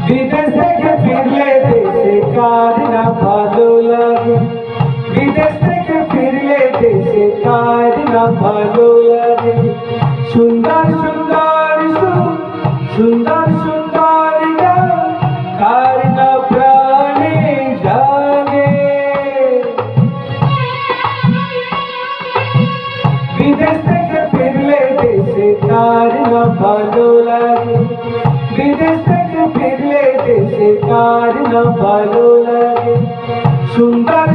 বিদেশ থেকে ফিরলে দেশে কার না ভালো লাগে, বিদেশ থেকে ফিরলে দেশে কার না ভালো লাগে। সুন্দর সুন্দর সুর, সুন্দর সুন্দর গান, কার না প্রাণে জাগে। বিদেশ থেকে ফিরলে দেশে কার না ভালো লাগে, বিদেশ থেকে ফিরলে দেশে কার না ভালো লাগে। সুন্দর